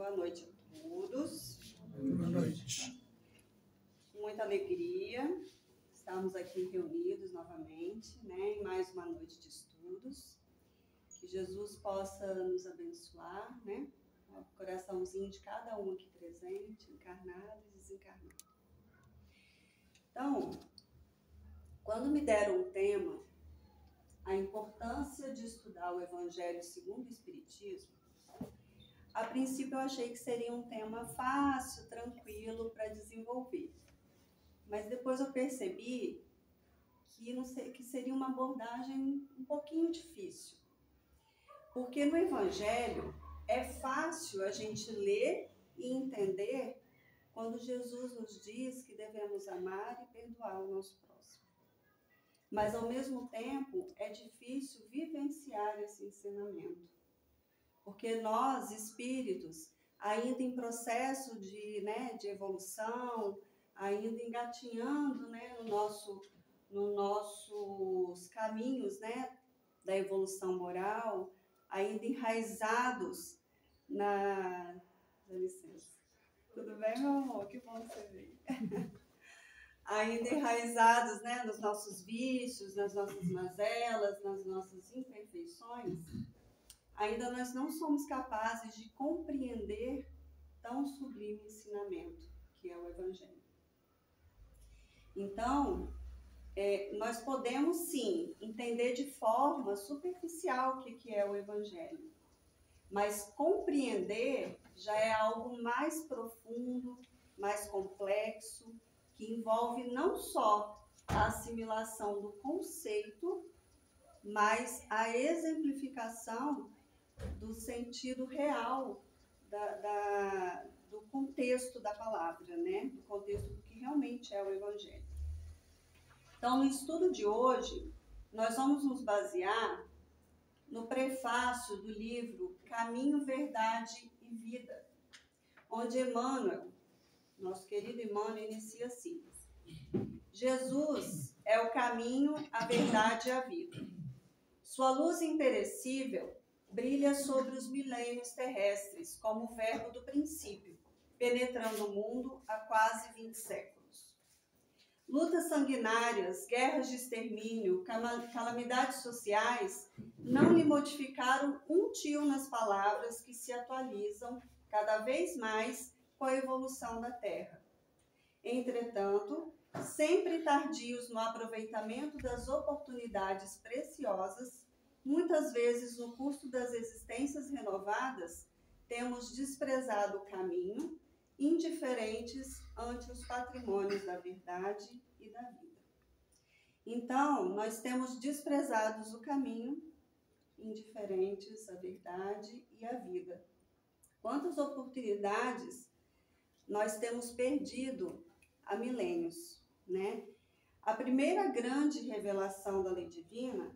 Boa noite a todos. Boa noite. Com muita alegria, estamos aqui reunidos novamente, em mais uma noite de estudos. Que Jesus possa nos abençoar, O coraçãozinho de cada um aqui presente, encarnado e desencarnado. Então, quando me deram um tema, a importância de estudar o Evangelho segundo o Espiritismo, a princípio eu achei que seria um tema fácil, tranquilo para desenvolver. Mas depois eu percebi que seria uma abordagem um pouquinho difícil. Porque no Evangelho é fácil a gente ler e entender quando Jesus nos diz que devemos amar e perdoar o nosso próximo. Mas ao mesmo tempo é difícil vivenciar esse ensinamento. Porque nós, espíritos, ainda em processo de evolução, ainda engatinhando nos nossos caminhos da evolução moral, ainda enraizados na... Dá licença. Tudo bem, meu amor? Que bom você veio. Ainda enraizados nos nossos vícios, nas nossas mazelas, nas nossas imperfeições, ainda nós não somos capazes de compreender tão sublime ensinamento que é o Evangelho. Então, nós podemos sim entender de forma superficial o que é o Evangelho, mas compreender já é algo mais profundo, mais complexo, que envolve não só a assimilação do conceito, mas a exemplificação do sentido real do contexto da palavra, do contexto do que realmente é o Evangelho. Então, no estudo de hoje, nós vamos nos basear no prefácio do livro Caminho, Verdade e Vida, onde Emmanuel, nosso querido Emmanuel, inicia assim: Jesus é o caminho, a verdade e a vida. Sua luz imperecível brilha sobre os milênios terrestres como o verbo do princípio, penetrando o mundo há quase 20 séculos. Lutas sanguinárias, guerras de extermínio, calamidades sociais não lhe modificaram um tio nas palavras que se atualizam cada vez mais com a evolução da Terra. Entretanto, sempre tardios no aproveitamento das oportunidades preciosas, muitas vezes no curso das existências renovadas, temos desprezado o caminho, indiferentes ante os patrimônios da verdade e da vida. Então, nós temos desprezados o caminho, indiferentes à verdade e à vida. Quantas oportunidades nós temos perdido há milênios, A primeira grande revelação da lei divina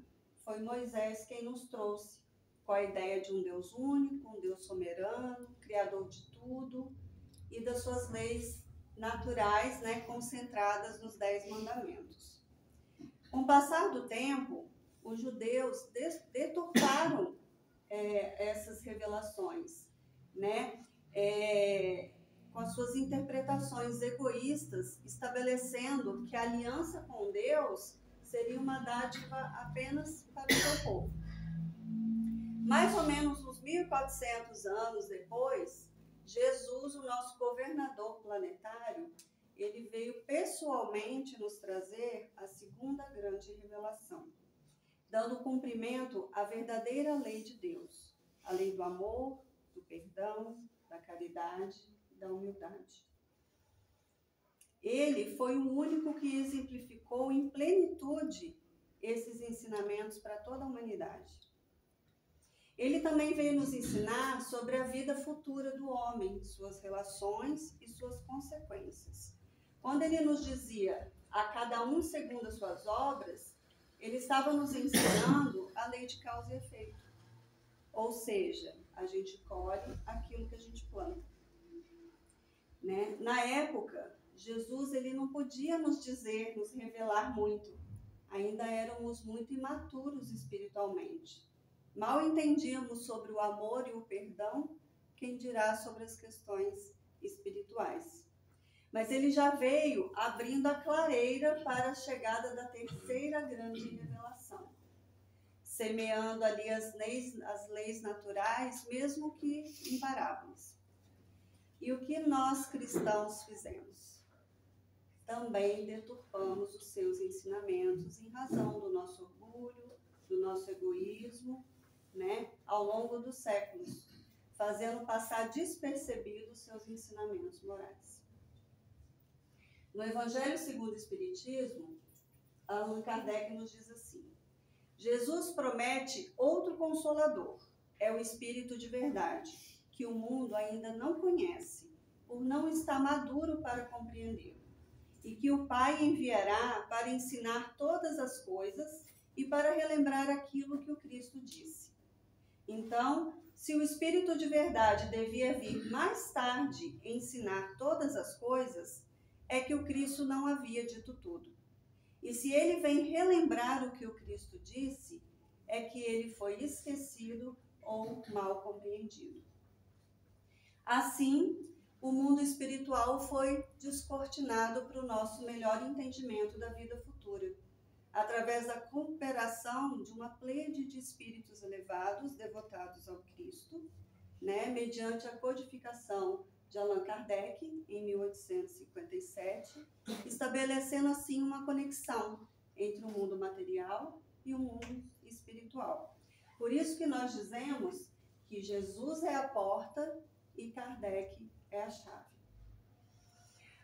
foi Moisés quem nos trouxe, com a ideia de um Deus único, um Deus soberano, criador de tudo, e das suas leis naturais, concentradas nos 10 mandamentos. Com o passar do tempo, os judeus deturparam essas revelações, com as suas interpretações egoístas, estabelecendo que a aliança com Deus seria uma dádiva apenas para o seu povo. Mais ou menos uns 1.400 anos depois, Jesus, o nosso governador planetário, ele veio pessoalmente nos trazer a segunda grande revelação, dando cumprimento à verdadeira lei de Deus, a lei do amor, do perdão, da caridade e da humildade. Ele foi o único que exemplificou em plenitude esses ensinamentos para toda a humanidade. Ele também veio nos ensinar sobre a vida futura do homem, suas relações e suas consequências. Quando ele nos dizia a cada um segundo as suas obras, ele estava nos ensinando a lei de causa e efeito. Ou seja, a gente colhe aquilo que a gente planta. Na época, Jesus ele não podia nos dizer, nos revelar muito. Ainda éramos muito imaturos espiritualmente. Mal entendíamos sobre o amor e o perdão quem dirá sobre as questões espirituais. Mas ele já veio abrindo a clareira para a chegada da terceira grande revelação, semeando ali as leis naturais, mesmo que em parábolas. E o que nós cristãos fizemos? Também deturpamos os seus ensinamentos em razão do nosso orgulho, do nosso egoísmo, né, ao longo dos séculos, fazendo passar despercebidos seus ensinamentos morais. No Evangelho segundo o Espiritismo, Allan Kardec nos diz assim: Jesus promete outro Consolador, é o Espírito de verdade, que o mundo ainda não conhece, por não estar maduro para compreendê-lo, e que o Pai enviará para ensinar todas as coisas e para relembrar aquilo que o Cristo disse. Então, se o Espírito de verdade devia vir mais tarde ensinar todas as coisas, é que o Cristo não havia dito tudo. E se ele vem relembrar o que o Cristo disse, é que ele foi esquecido ou mal compreendido. Assim, o mundo espiritual foi descortinado para o nosso melhor entendimento da vida futura, através da cooperação de uma plede de espíritos elevados, devotados ao Cristo, né, mediante a codificação de Allan Kardec, em 1857, estabelecendo assim uma conexão entre o mundo material e o mundo espiritual. Por isso que nós dizemos que Jesus é a porta e Kardec é a chave.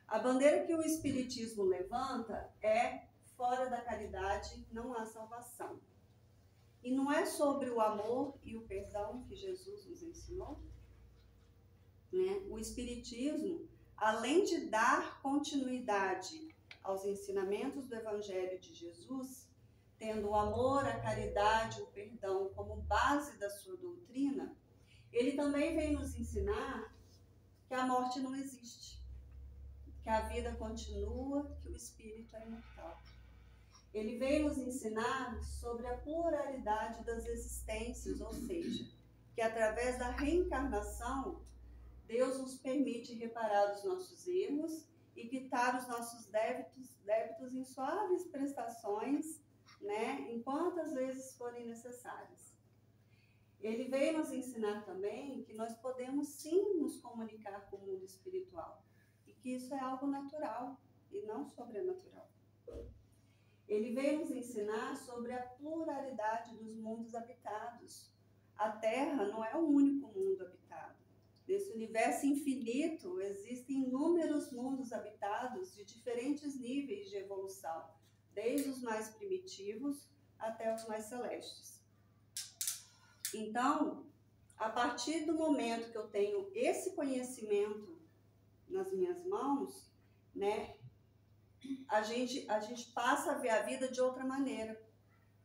A bandeira que o Espiritismo levanta é: fora da caridade não há salvação. E não é sobre o amor e o perdão que Jesus nos ensinou? Né? O Espiritismo, além de dar continuidade aos ensinamentos do Evangelho de Jesus, tendo o amor, a caridade, o perdão como base da sua doutrina, ele também vem nos ensinar que a morte não existe, que a vida continua, que o espírito é imortal. Ele veio nos ensinar sobre a pluralidade das existências, ou seja, que através da reencarnação, Deus nos permite reparar os nossos erros e quitar os nossos débitos em suaves prestações, né, em quantas vezes forem necessárias. Ele veio nos ensinar também que nós podemos sim nos comunicar com o mundo espiritual e que isso é algo natural e não sobrenatural. Ele veio nos ensinar sobre a pluralidade dos mundos habitados. A Terra não é o único mundo habitado. Nesse universo infinito existem inúmeros mundos habitados de diferentes níveis de evolução, desde os mais primitivos até os mais celestes. Então, a partir do momento que eu tenho esse conhecimento nas minhas mãos, né, a gente passa a ver a vida de outra maneira.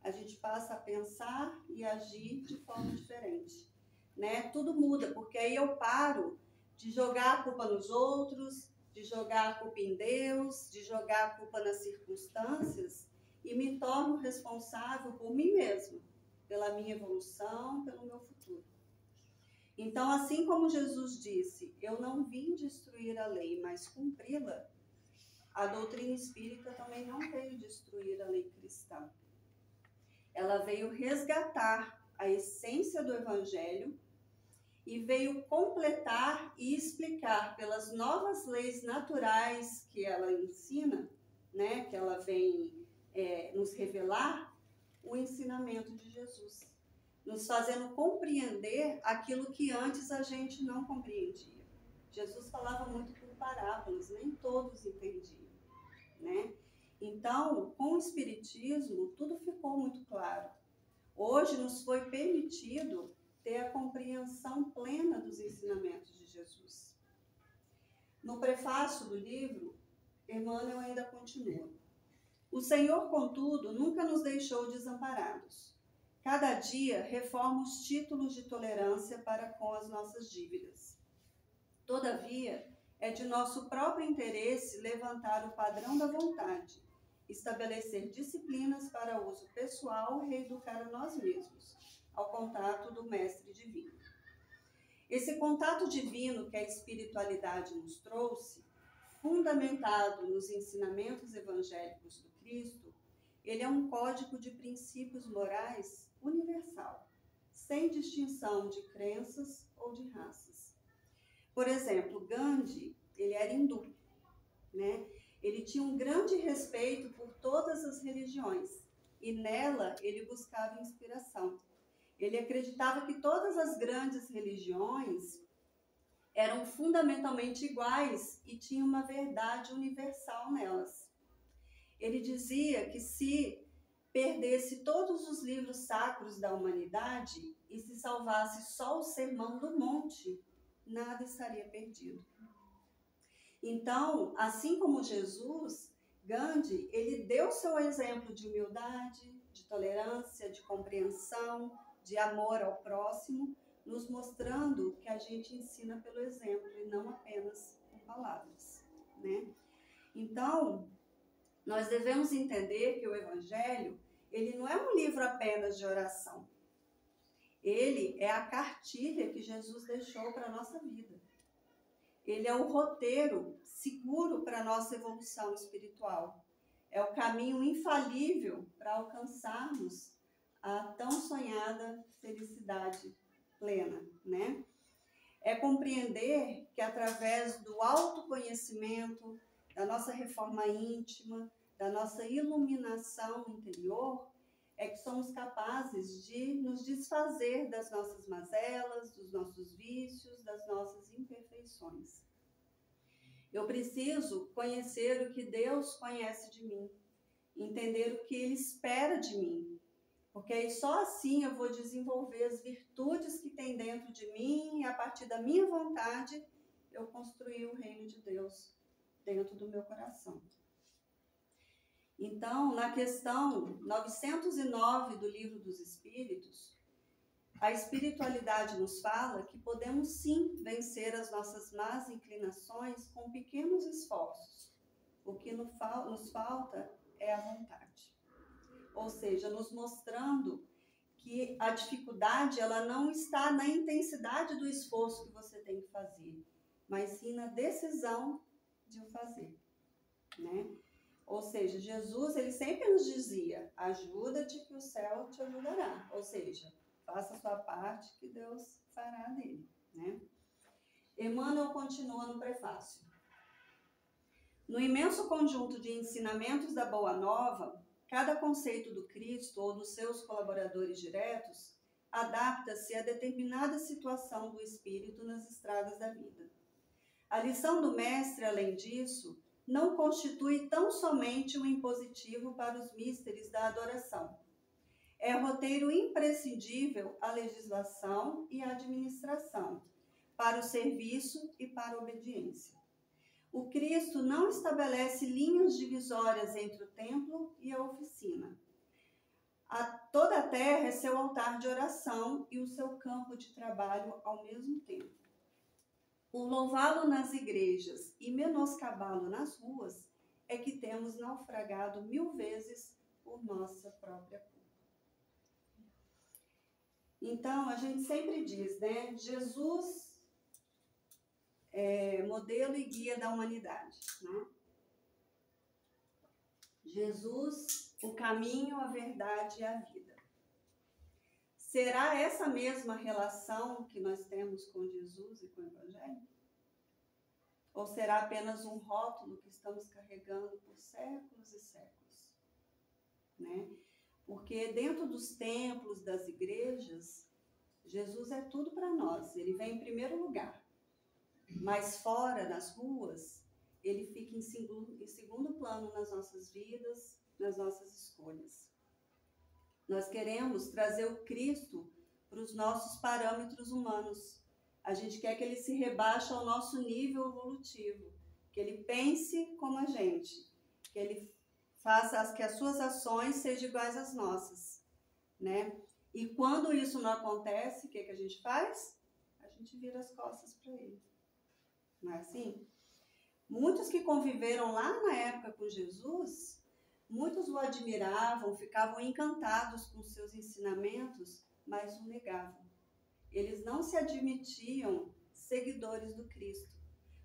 A gente passa a pensar e agir de forma diferente. Né? Tudo muda, porque aí eu paro de jogar a culpa nos outros, de jogar a culpa em Deus, de jogar a culpa nas circunstâncias e me torno responsável por mim mesmo, pela minha evolução, pelo meu futuro. Então, assim como Jesus disse, eu não vim destruir a lei, mas cumpri-la, a doutrina espírita também não veio destruir a lei cristã. Ela veio resgatar a essência do Evangelho e veio completar e explicar pelas novas leis naturais que ela ensina, né, que ela vem nos revelar, o ensinamento de Jesus, nos fazendo compreender aquilo que antes a gente não compreendia. Jesus falava muito por parábolas, nem todos entendiam, né? Então, com o Espiritismo, tudo ficou muito claro. Hoje nos foi permitido ter a compreensão plena dos ensinamentos de Jesus. No prefácio do livro, Emmanuel ainda continua: o Senhor, contudo, nunca nos deixou desamparados. Cada dia reforma os títulos de tolerância para com as nossas dívidas. Todavia, é de nosso próprio interesse levantar o padrão da vontade, estabelecer disciplinas para uso pessoal e reeducar a nós mesmos, ao contato do Mestre Divino. Esse contato divino que a espiritualidade nos trouxe, fundamentado nos ensinamentos evangélicos do Cristo, ele é um código de princípios morais universal, sem distinção de crenças ou de raças. Por exemplo, Gandhi, ele era hindu, né? Ele tinha um grande respeito por todas as religiões e nela ele buscava inspiração. Ele acreditava que todas as grandes religiões eram fundamentalmente iguais e tinham uma verdade universal nelas. Ele dizia que se perdesse todos os livros sacros da humanidade e se salvasse só o Sermão do Monte, nada estaria perdido. Então, assim como Jesus, Gandhi, ele deu seu exemplo de humildade, de tolerância, de compreensão, de amor ao próximo, nos mostrando que a gente ensina pelo exemplo e não apenas com palavras, né? Então, nós devemos entender que o Evangelho, ele não é um livro apenas de oração. Ele é a cartilha que Jesus deixou para a nossa vida. Ele é o roteiro seguro para a nossa evolução espiritual. É o caminho infalível para alcançarmos a tão sonhada felicidade plena, né? É compreender que através do autoconhecimento, da nossa reforma íntima, da nossa iluminação interior, é que somos capazes de nos desfazer das nossas mazelas, dos nossos vícios, das nossas imperfeições. Eu preciso conhecer o que Deus conhece de mim, entender o que Ele espera de mim, porque aí só assim eu vou desenvolver as virtudes que tem dentro de mim e a partir da minha vontade eu construir o reino de Deus dentro do meu coração. Então, na questão 909 do Livro dos Espíritos, a espiritualidade nos fala que podemos sim vencer as nossas más inclinações com pequenos esforços. O que nos falta é a vontade. Ou seja, nos mostrando que a dificuldade ela não está na intensidade do esforço que você tem que fazer, mas sim na decisão de o fazer, né? Ou seja, Jesus, ele sempre nos dizia, ajuda-te que o céu te ajudará. Ou seja, faça a sua parte que Deus fará dele, né? Emmanuel continua no prefácio. No imenso conjunto de ensinamentos da Boa Nova, cada conceito do Cristo ou dos seus colaboradores diretos adapta-se a determinada situação do espírito nas estradas da vida. A lição do mestre, além disso, não constitui tão somente um impositivo para os místeres da adoração. É roteiro imprescindível a legislação e a administração, para o serviço e para a obediência. O Cristo não estabelece linhas divisórias entre o templo e a oficina. Toda a terra é seu altar de oração e o seu campo de trabalho ao mesmo tempo. Por louvá-lo nas igrejas e menoscabá-lo nas ruas, é que temos naufragado 1000 vezes por nossa própria culpa. Então, a gente sempre diz, né? Jesus é modelo e guia da humanidade, né? Jesus, o caminho, a verdade e a vida. Será essa mesma relação que nós temos com Jesus e com o Evangelho? Ou será apenas um rótulo que estamos carregando por séculos e séculos, né? Porque dentro dos templos, das igrejas, Jesus é tudo para nós. Ele vem em primeiro lugar. Mas fora, nas ruas, ele fica em segundo plano nas nossas vidas, nas nossas escolhas. Nós queremos trazer o Cristo para os nossos parâmetros humanos. A gente quer que ele se rebaixe ao nosso nível evolutivo, que ele pense como a gente, que ele faça que as suas ações sejam iguais às nossas, né? E quando isso não acontece, o que a gente faz? A gente vira as costas para ele. Não é assim? Muitos que conviveram lá na época com Jesus, muitos o admiravam, ficavam encantados com seus ensinamentos, mas o negavam. eles não se admitiam seguidores do Cristo,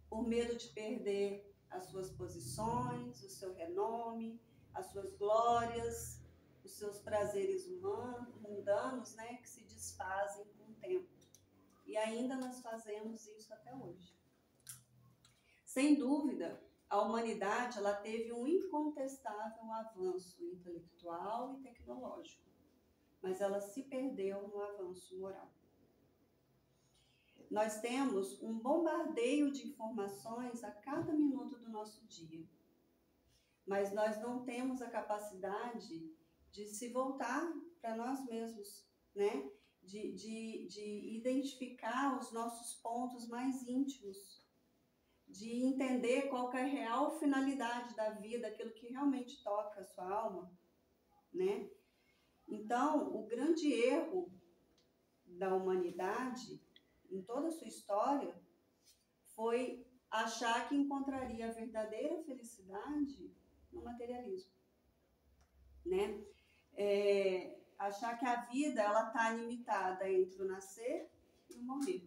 por medo de perder as suas posições, o seu renome, as suas glórias, os seus prazeres mundanos, né, que se desfazem com o tempo. E ainda nós fazemos isso até hoje. Sem dúvida, a humanidade ela teve um incontestável avanço intelectual e tecnológico, mas ela se perdeu no avanço moral. Nós temos um bombardeio de informações a cada minuto do nosso dia, mas nós não temos a capacidade de se voltar para nós mesmos, né? De identificar os nossos pontos mais íntimos, de entender qual que é a real finalidade da vida, aquilo que realmente toca a sua alma, né? Então, o grande erro da humanidade, em toda a sua história, foi achar que encontraria a verdadeira felicidade no materialismo, né? Achar que a vida ela está limitada entre o nascer e o morrer.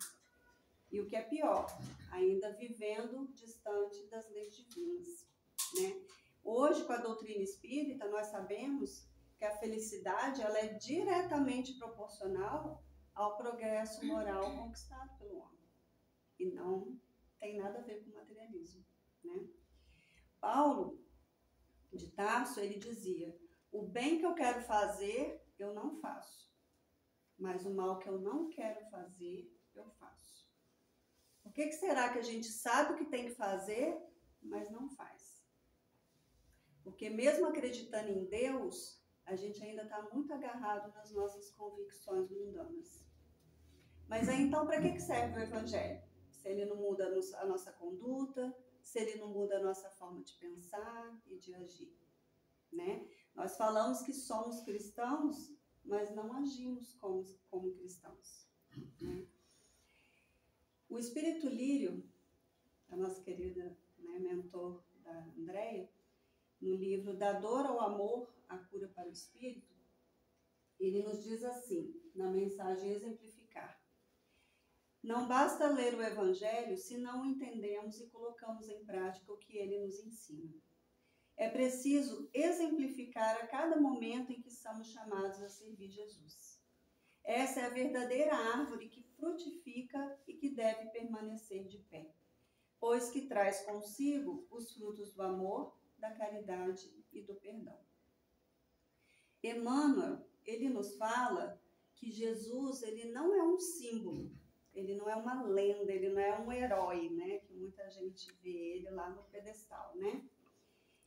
E o que é pior, ainda vivendo distante das leis divinas, né? Hoje, com a doutrina espírita, nós sabemos que a felicidade ela é diretamente proporcional ao progresso moral conquistado pelo homem. E não tem nada a ver com o materialismo, né? Paulo de Tarso, ele dizia: o bem que eu quero fazer, eu não faço. Mas o mal que eu não quero fazer, eu faço. Por que será que a gente sabe o que tem que fazer, mas não faz? Porque mesmo acreditando em Deus, a gente ainda está muito agarrado nas nossas convicções mundanas. Mas aí então, para que serve o Evangelho? Se ele não muda a nossa conduta, se ele não muda a nossa forma de pensar e de agir, né? Nós falamos que somos cristãos, mas não agimos como cristãos, né? O Espírito Lírio, a nossa querida, né, mentor da Andréia, no livro Da Dor ao Amor, a Cura para o Espírito, ele nos diz assim, na mensagem Exemplificar: não basta ler o Evangelho se não entendemos e colocamos em prática o que ele nos ensina. É preciso exemplificar a cada momento em que somos chamados a servir Jesus. Essa é a verdadeira árvore que frutifica e que deve permanecer de pé, pois que traz consigo os frutos do amor, da caridade e do perdão. Emmanuel, ele nos fala que Jesus, ele não é um símbolo, ele não é uma lenda, ele não é um herói, né? Que muita gente vê ele lá no pedestal, né?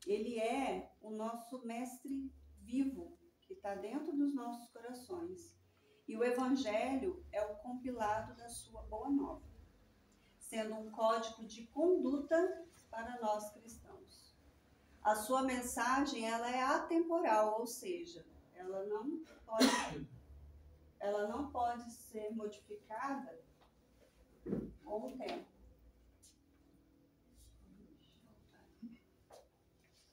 Ele é o nosso mestre vivo, que está dentro dos nossos corações. E o Evangelho é o compilado da sua boa nova, sendo um código de conduta para nós cristãos. A sua mensagem ela é atemporal, ou seja, ela não pode ser modificada com o tempo.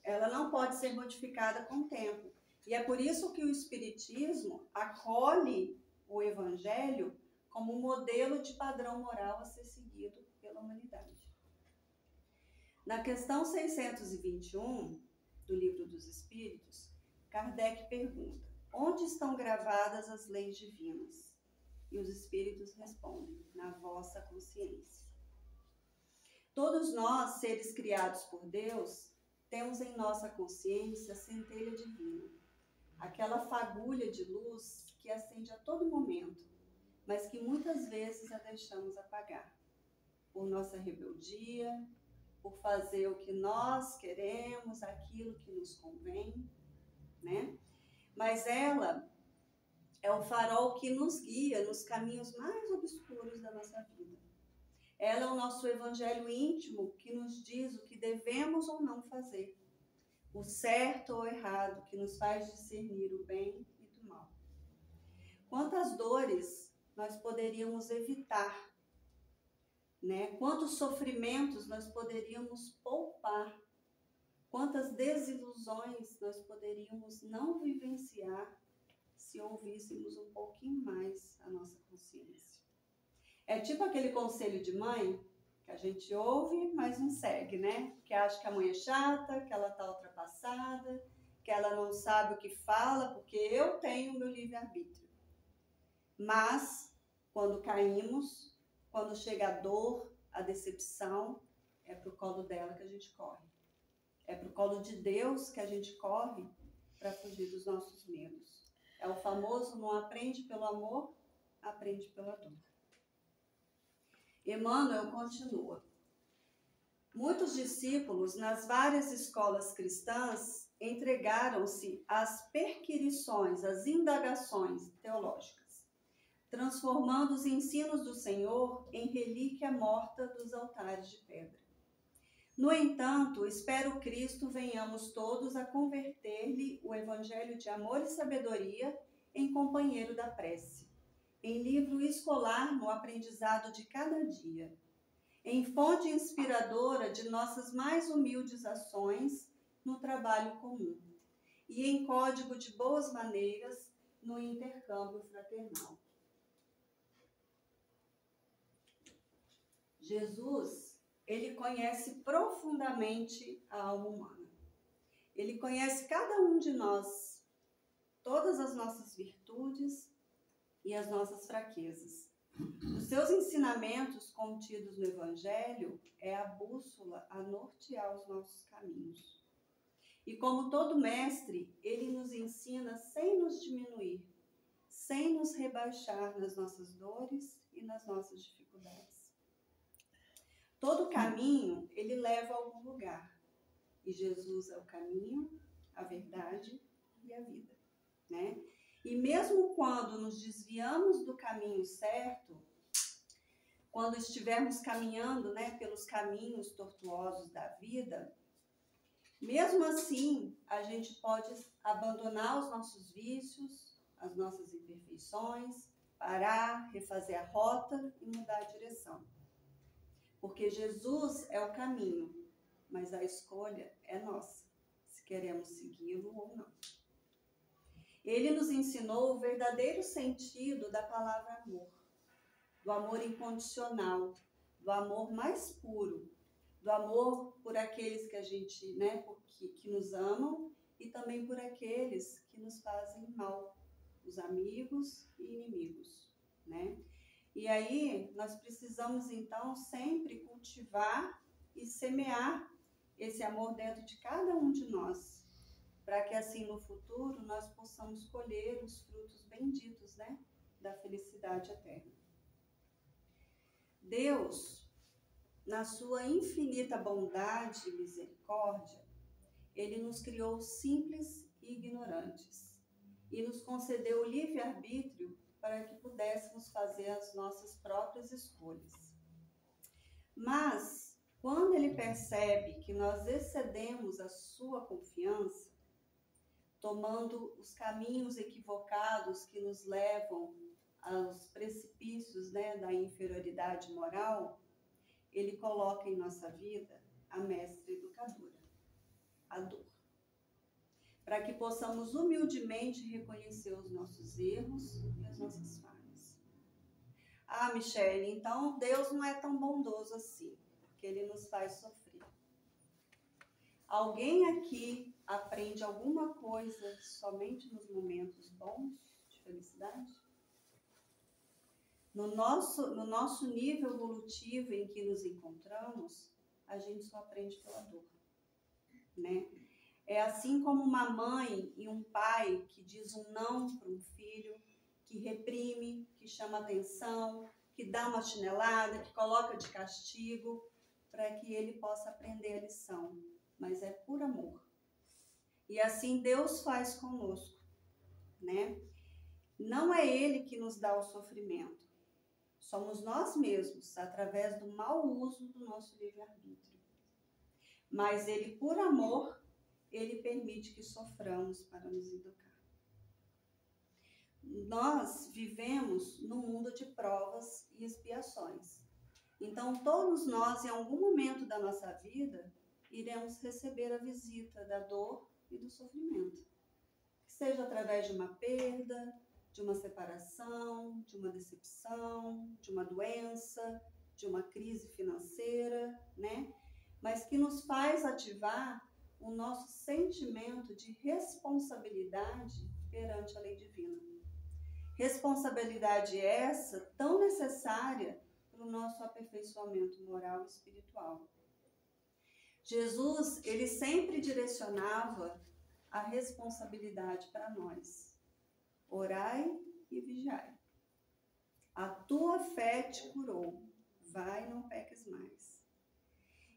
Ela não pode ser modificada com o tempo. E é por isso que o Espiritismo acolhe o Evangelho como um modelo de padrão moral a ser seguido pela humanidade. Na questão 621 do Livro dos Espíritos, Kardec pergunta: onde estão gravadas as leis divinas? E os Espíritos respondem: na vossa consciência. Todos nós, seres criados por Deus, temos em nossa consciência a centelha divina, aquela fagulha de luz que acende a todo momento, mas que muitas vezes a deixamos apagar, por nossa rebeldia, por fazer o que nós queremos, aquilo que nos convém, né? Mas ela é o farol que nos guia nos caminhos mais obscuros da nossa vida. Ela é o nosso evangelho íntimo que nos diz o que devemos ou não fazer, o certo ou errado, que nos faz discernir o bem e do mal. Quantas dores nós poderíamos evitar, né? Quantos sofrimentos nós poderíamos poupar, quantas desilusões nós poderíamos não vivenciar se ouvíssemos um pouquinho mais a nossa consciência. É tipo aquele conselho de mãe que a gente ouve, mas não segue, né? Que acha que a mãe é chata, que ela está ultrapassada, que ela não sabe o que fala, porque eu tenho o meu livre-arbítrio. Mas, quando caímos, quando chega a dor, a decepção, é pro colo dela que a gente corre. É pro colo de Deus que a gente corre para fugir dos nossos medos. É o famoso não aprende pelo amor, aprende pela dor. Emmanuel continua. Muitos discípulos nas várias escolas cristãs entregaram-se às perquirições, às indagações teológicas, transformando os ensinos do Senhor em relíquia morta dos altares de pedra. No entanto, espero Cristo venhamos todos a converter-lhe o evangelho de amor e sabedoria em companheiro da prece, em livro escolar no aprendizado de cada dia, em fonte inspiradora de nossas mais humildes ações no trabalho comum e em código de boas maneiras no intercâmbio fraternal. Jesus, ele conhece profundamente a alma humana. Ele conhece cada um de nós, todas as nossas virtudes e as nossas fraquezas. Os seus ensinamentos contidos no Evangelho é a bússola a nortear os nossos caminhos. E como todo mestre, ele nos ensina sem nos diminuir, sem nos rebaixar nas nossas dores e nas nossas dificuldades. Todo caminho, ele leva a algum lugar. E Jesus é o caminho, a verdade e a vida, né? E mesmo quando nos desviamos do caminho certo, quando estivermos caminhando, né, pelos caminhos tortuosos da vida, mesmo assim, a gente pode abandonar os nossos vícios, as nossas imperfeições, parar, refazer a rota e mudar a direção. Porque Jesus é o caminho, mas a escolha é nossa, se queremos segui-lo ou não. Ele nos ensinou o verdadeiro sentido da palavra amor, do amor incondicional, do amor mais puro, do amor por aqueles que a gente, né, que nos amam e também por aqueles que nos fazem mal, os amigos e inimigos, né? E aí nós precisamos então sempre cultivar e semear esse amor dentro de cada um de nós, para que assim no futuro nós possamos colher os frutos benditos, né, da felicidade eterna. Deus, na sua infinita bondade e misericórdia, ele nos criou simples e ignorantes e nos concedeu o livre-arbítrio para que pudéssemos fazer as nossas próprias escolhas. Mas, quando ele percebe que nós excedemos a sua confiança, tomando os caminhos equivocados que nos levam aos precipícios, né, da inferioridade moral, ele coloca em nossa vida a mestra educadora, a dor, para que possamos humildemente reconhecer os nossos erros e as nossas falhas. Ah, Michele, então Deus não é tão bondoso assim, porque ele nos faz sofrer. Alguém aqui aprende alguma coisa somente nos momentos bons de felicidade? No nosso nível evolutivo em que nos encontramos, a gente só aprende pela dor, né? É assim como uma mãe e um pai que diz um não para um filho, que reprime, que chama atenção, que dá uma chinelada, que coloca de castigo, para que ele possa aprender a lição, mas é por amor. E assim Deus faz conosco, né? Não é Ele que nos dá o sofrimento, somos nós mesmos, através do mau uso do nosso livre-arbítrio. Mas Ele, por amor, Ele permite que soframos para nos educar. Nós vivemos num mundo de provas e expiações. Então, todos nós, em algum momento da nossa vida, iremos receber a visita da dor e do sofrimento. Seja através de uma perda, de uma separação, de uma decepção, de uma doença, de uma crise financeira, né? Mas que nos faz ativar o nosso sentimento de responsabilidade perante a lei divina. Responsabilidade essa tão necessária para o nosso aperfeiçoamento moral e espiritual. Jesus, ele sempre direcionava a responsabilidade para nós. Orai e vigiai. A tua fé te curou. Vai e não peques mais.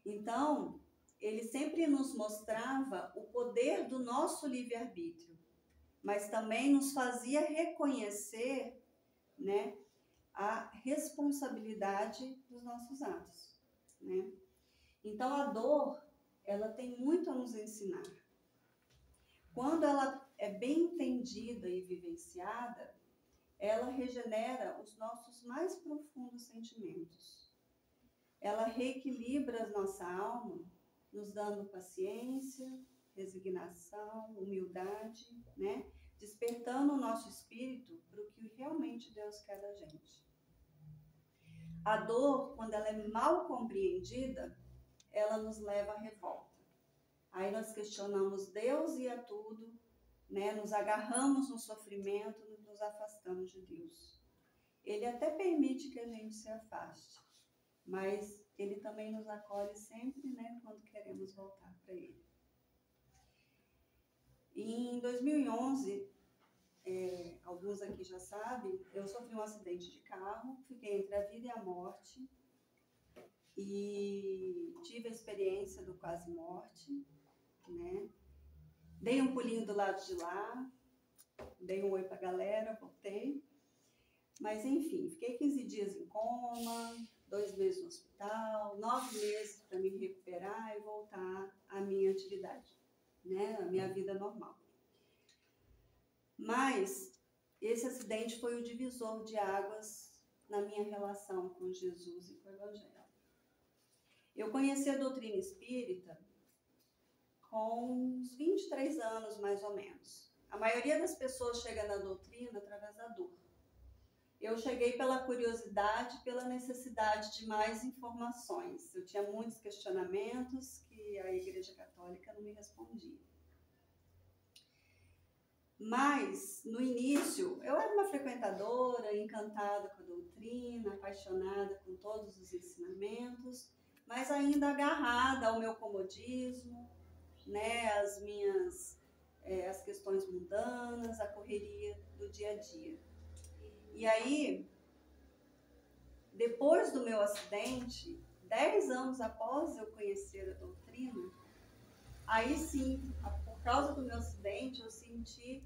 Então, ele sempre nos mostrava o poder do nosso livre-arbítrio, mas também nos fazia reconhecer, né, a responsabilidade dos nossos atos, né? Então, a dor, ela tem muito a nos ensinar. Quando ela é bem entendida e vivenciada, ela regenera os nossos mais profundos sentimentos. Ela reequilibra a nossa alma, nos dando paciência, resignação, humildade, né? Despertando o nosso espírito para o que realmente Deus quer da gente. A dor, quando ela é mal compreendida, ela nos leva à revolta. Aí nós questionamos Deus e a tudo, né? Nos agarramos no sofrimento, nos afastamos de Deus. Ele até permite que a gente se afaste, mas ele também nos acolhe sempre, né? Quando queremos voltar para ele. Em 2011, alguns aqui já sabem, eu sofri um acidente de carro, fiquei entre a vida e a morte, e tive a experiência do quase morte, né? Dei um pulinho do lado de lá, dei um oi pra galera, voltei. Mas enfim, fiquei 15 dias em coma, 2 meses no hospital, 9 meses para me recuperar e voltar à minha atividade, né? A minha vida normal. Mas esse acidente foi o divisor de águas na minha relação com Jesus e com o Evangelho. Eu conheci a doutrina espírita com uns 23 anos, mais ou menos. A maioria das pessoas chega na doutrina através da dor. Eu cheguei pela curiosidade, pela necessidade de mais informações. Eu tinha muitos questionamentos que a Igreja Católica não me respondia. Mas, no início, eu era uma frequentadora, encantada com a doutrina, apaixonada com todos os ensinamentos, mas ainda agarrada ao meu comodismo, né, as questões mundanas, a correria do dia a dia. E aí, depois do meu acidente, 10 anos após eu conhecer a doutrina, aí sim, por causa do meu acidente, eu senti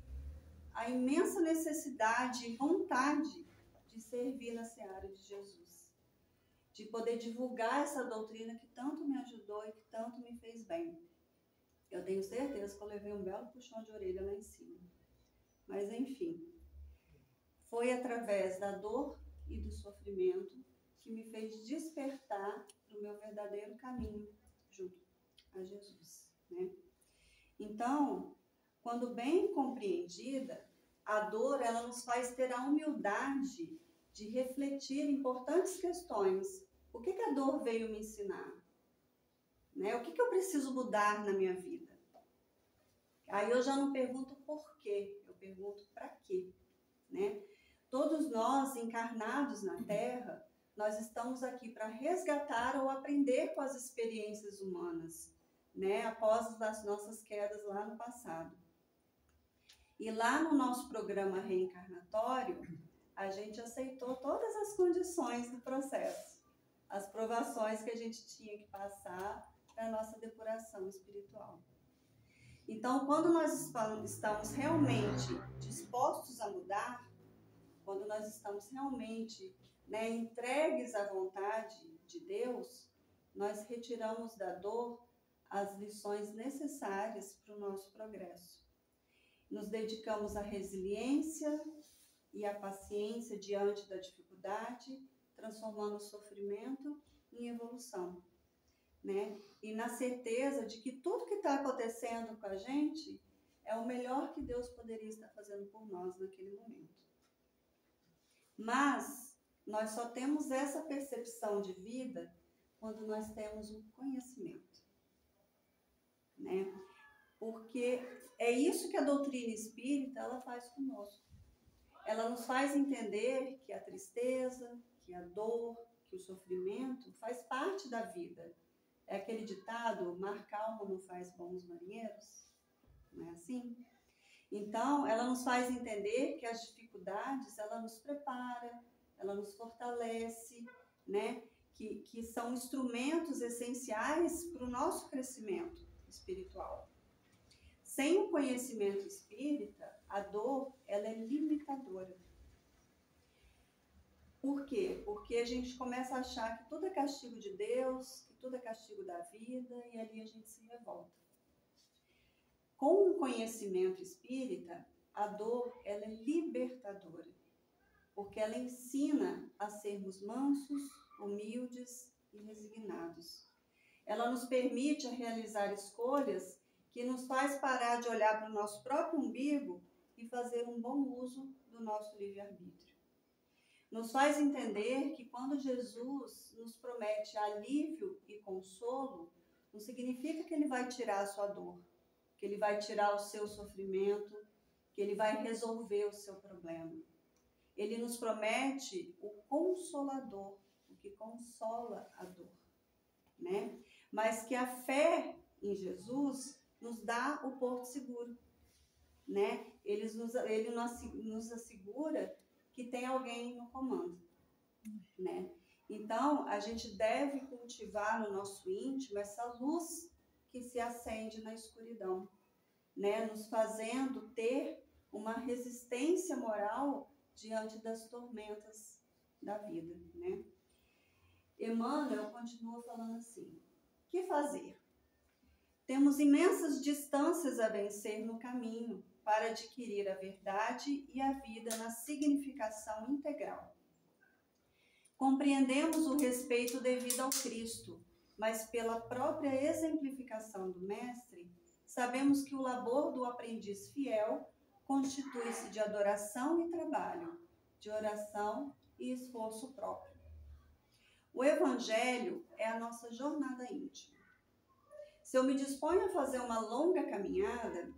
a imensa necessidade e vontade de servir na seara de Jesus, de poder divulgar essa doutrina que tanto me ajudou e que tanto me fez bem. Eu tenho certeza que eu levei um belo puxão de orelha lá em cima. Mas enfim, foi através da dor e do sofrimento que me fez despertar para o meu verdadeiro caminho junto a Jesus, né? Então, quando bem compreendida, a dor ela nos faz ter a humildade de refletir importantes questões. O que a dor veio me ensinar? Né? O que eu preciso mudar na minha vida? Aí eu já não pergunto por quê, eu pergunto para quê, né? Todos nós, encarnados na Terra, nós estamos aqui para resgatar ou aprender com as experiências humanas, né? Após as nossas quedas lá no passado. E lá no nosso programa reencarnatório, a gente aceitou todas as condições do processo, as provações que a gente tinha que passar para a nossa depuração espiritual. Então, quando nós estamos realmente dispostos a mudar, quando nós estamos realmente, né, entregues à vontade de Deus, nós retiramos da dor as lições necessárias para o nosso progresso. Nos dedicamos à resiliência e à paciência diante da dificuldade, transformando o sofrimento em evolução, né? E na certeza de que tudo que está acontecendo com a gente é o melhor que Deus poderia estar fazendo por nós naquele momento. Mas nós só temos essa percepção de vida quando nós temos um conhecimento, né? Porque é isso que a doutrina espírita ela faz conosco. Ela nos faz entender que a tristeza, que a dor, que o sofrimento faz parte da vida. É aquele ditado, mar calmo não faz bons marinheiros, não é assim? Então, ela nos faz entender que as dificuldades, ela nos prepara, ela nos fortalece, né? Que são instrumentos essenciais para o nosso crescimento espiritual. Sem o conhecimento espírita, a dor, ela é limitadora. Por quê? Porque a gente começa a achar que tudo é castigo de Deus, que tudo é castigo da vida, e ali a gente se revolta. Com o conhecimento espírita, a dor, ela é libertadora, porque ela ensina a sermos mansos, humildes e resignados. Ela nos permite realizar escolhas que nos faz parar de olhar para o nosso próprio umbigo e fazer um bom uso do nosso livre-arbítrio. Nos faz entender que quando Jesus nos promete alívio e consolo, não significa que ele vai tirar a sua dor, que ele vai tirar o seu sofrimento, que ele vai resolver o seu problema. Ele nos promete o Consolador, o que consola a dor, né? Mas que a fé em Jesus nos dá o porto seguro, né? Ele nos assegura que tem alguém no comando, né? Então, a gente deve cultivar no nosso íntimo essa luz que se acende na escuridão, né? Nos fazendo ter uma resistência moral diante das tormentas da vida, né? Emmanuel continua falando assim: que fazer? Temos imensas distâncias a vencer no caminho para adquirir a verdade e a vida na significação integral. Compreendemos o respeito devido ao Cristo, mas pela própria exemplificação do Mestre, sabemos que o labor do aprendiz fiel constitui-se de adoração e trabalho, de oração e esforço próprio. O Evangelho é a nossa jornada íntima. Se eu me disponho a fazer uma longa caminhada,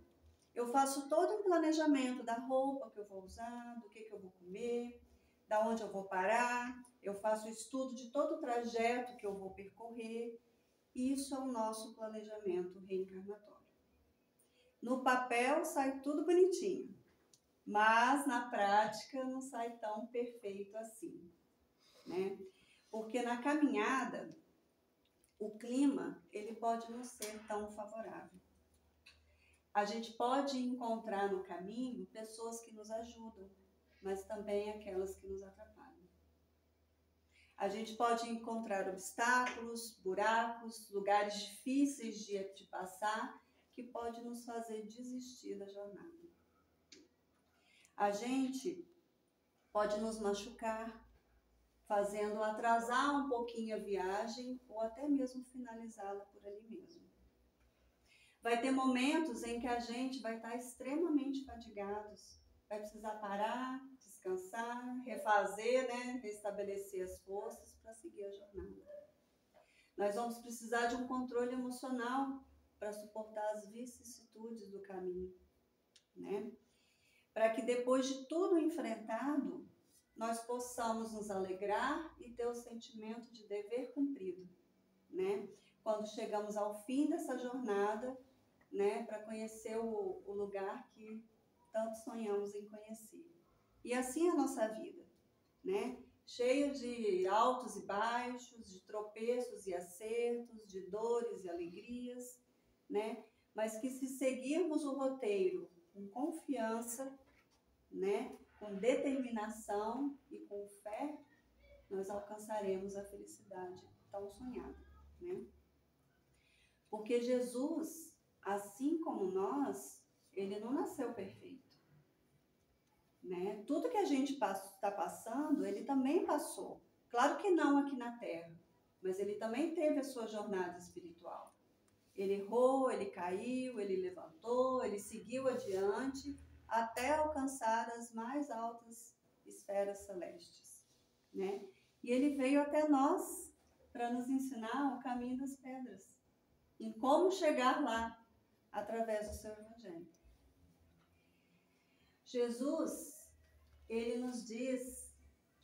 eu faço todo um planejamento da roupa que eu vou usar, do que eu vou comer, da onde eu vou parar, eu faço o estudo de todo o trajeto que eu vou percorrer. Isso é o nosso planejamento reencarnatório. No papel sai tudo bonitinho, mas na prática não sai tão perfeito assim, né? Porque na caminhada, o clima, ele pode não ser tão favorável. A gente pode encontrar no caminho pessoas que nos ajudam, mas também aquelas que nos atrapalham. A gente pode encontrar obstáculos, buracos, lugares difíceis de passar, que pode nos fazer desistir da jornada. A gente pode nos machucar, fazendo atrasar um pouquinho a viagem ou até mesmo finalizá-la por ali mesmo. Vai ter momentos em que a gente vai estar extremamente fadigados, vai precisar parar, descansar, refazer, né, restabelecer as forças para seguir a jornada. Nós vamos precisar de um controle emocional para suportar as vicissitudes do caminho, né? Para que depois de tudo enfrentado, nós possamos nos alegrar e ter o sentimento de dever cumprido, né? Quando chegamos ao fim dessa jornada, né, para conhecer o lugar que tanto sonhamos em conhecer. E assim é a nossa vida, né? Cheio de altos e baixos, de tropeços e acertos, de dores e alegrias, né? Mas que se seguirmos o roteiro com confiança, né, com determinação e com fé, nós alcançaremos a felicidade tão sonhada, né? Porque Jesus, assim como nós, ele não nasceu perfeito, né? Tudo que a gente está passando, ele também passou. Claro que não aqui na Terra, mas ele também teve a sua jornada espiritual. Ele errou, ele caiu, ele levantou, ele seguiu adiante, até alcançar as mais altas esferas celestes, né? E ele veio até nós para nos ensinar o caminho das pedras, em como chegar lá através do seu evangelho. Jesus, ele nos diz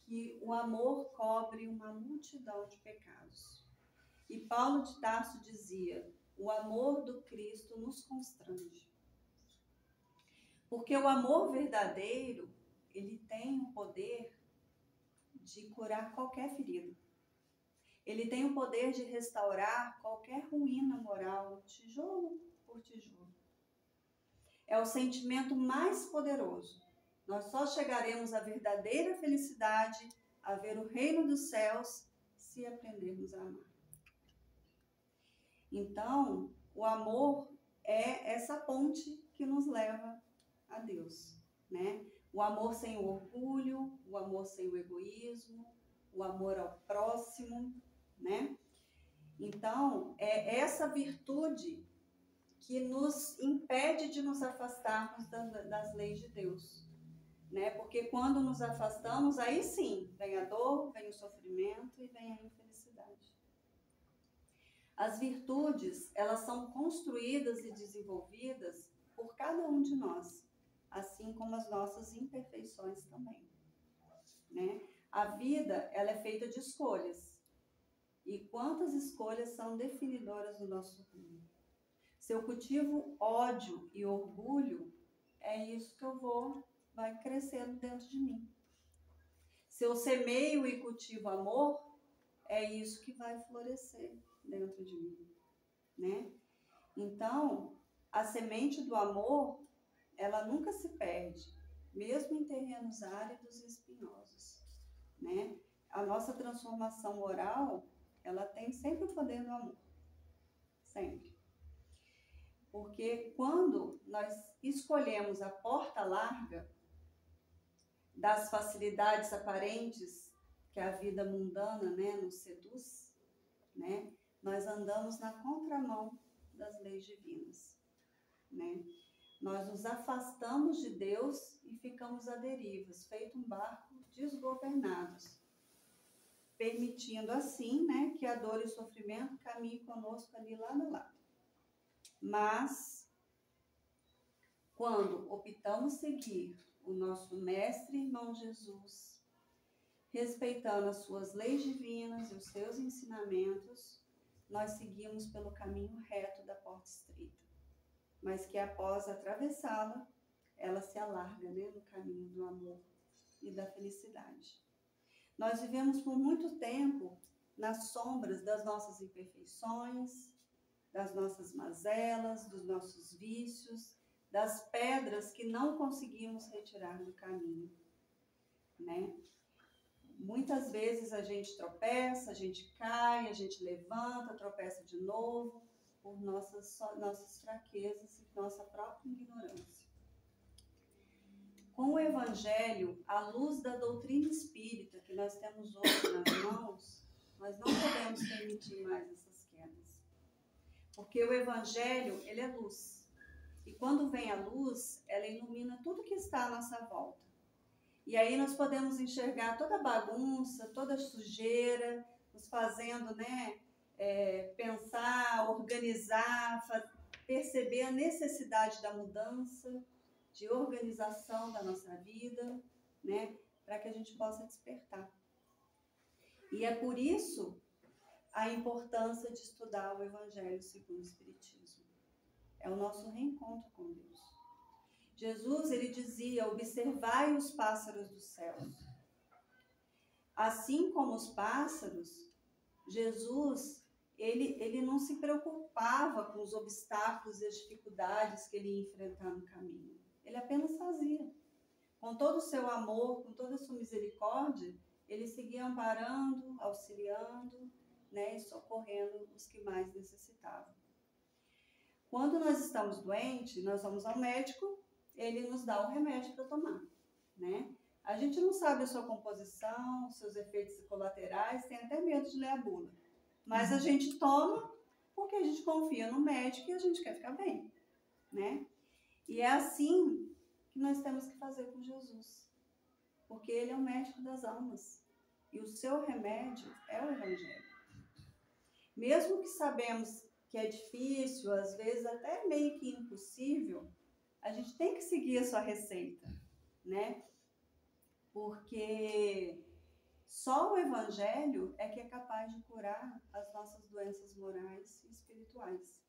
que o amor cobre uma multidão de pecados. E Paulo de Tarso dizia: o amor do Cristo nos constrange. Porque o amor verdadeiro, ele tem o poder de curar qualquer ferida. Ele tem o poder de restaurar qualquer ruína moral, tijolo por tijolo. É o sentimento mais poderoso. Nós só chegaremos à verdadeira felicidade, a ver o reino dos céus, se aprendermos a amar. Então, o amor é essa ponte que nos leva a Deus, né? O amor sem o orgulho, o amor sem o egoísmo, o amor ao próximo, né? Então, é essa virtude que nos impede de nos afastarmos das leis de Deus, né? Porque quando nos afastamos, aí sim, vem a dor, vem o sofrimento e vem a infelicidade. As virtudes, elas são construídas e desenvolvidas por cada um de nós, assim como as nossas imperfeições também, né? A vida, ela é feita de escolhas. E quantas escolhas são definidoras do nosso rumo? Se eu cultivo ódio e orgulho, é isso que vai crescendo dentro de mim. Se eu semeio e cultivo amor, é isso que vai florescer dentro de mim, né? Então, a semente do amor, ela nunca se perde, mesmo em terrenos áridos e espinhosos, né? A nossa transformação moral, ela tem sempre o poder do amor, sempre. Porque quando nós escolhemos a porta larga das facilidades aparentes que a vida mundana, né, nos seduz, né, nós andamos na contramão das leis divinas, né? Nós nos afastamos de Deus e ficamos à deriva, feito um barco desgovernados, permitindo assim, né, que a dor e o sofrimento caminhem conosco ali lado a lado. Mas, quando optamos seguir o nosso mestre e irmão Jesus, respeitando as suas leis divinas e os seus ensinamentos, nós seguimos pelo caminho reto da porta estreita, mas que após atravessá-la, ela se alarga, né, no caminho do amor e da felicidade. Nós vivemos por muito tempo nas sombras das nossas imperfeições, das nossas mazelas, dos nossos vícios, das pedras que não conseguimos retirar do caminho, né? Muitas vezes a gente tropeça, a gente cai, a gente levanta, tropeça de novo, por nossas fraquezas e nossa própria ignorância. Com o Evangelho, à luz da doutrina espírita que nós temos hoje nas mãos, nós não podemos permitir mais essas quedas. Porque o Evangelho, ele é luz. E quando vem a luz, ela ilumina tudo que está à nossa volta. E aí nós podemos enxergar toda a bagunça, toda a sujeira, nos fazendo, né, pensar, organizar, perceber a necessidade da mudança, de organização da nossa vida, né, para que a gente possa despertar. E é por isso a importância de estudar o Evangelho segundo o Espiritismo. É o nosso reencontro com Deus. Jesus, ele dizia: observai os pássaros dos céus. Assim como os pássaros, Jesus, ele não se preocupava com os obstáculos e as dificuldades que ele ia enfrentar no caminho. Ele apenas fazia. Com todo o seu amor, com toda a sua misericórdia, ele seguia amparando, auxiliando, né, e socorrendo os que mais necessitavam. Quando nós estamos doentes, nós vamos ao médico, ele nos dá o remédio para tomar, né? A gente não sabe a sua composição, os seus efeitos colaterais, tem até medo de ler a bula. Mas a gente toma porque a gente confia no médico e a gente quer ficar bem, né? E é assim que nós temos que fazer com Jesus. porque ele é o médico das almas. E o seu remédio é o Evangelho. Mesmo que sabemos que é difícil, às vezes até meio que impossível, a gente tem que seguir a sua receita, né? Porque só o Evangelho é que é capaz de curar as nossas doenças morais e espirituais.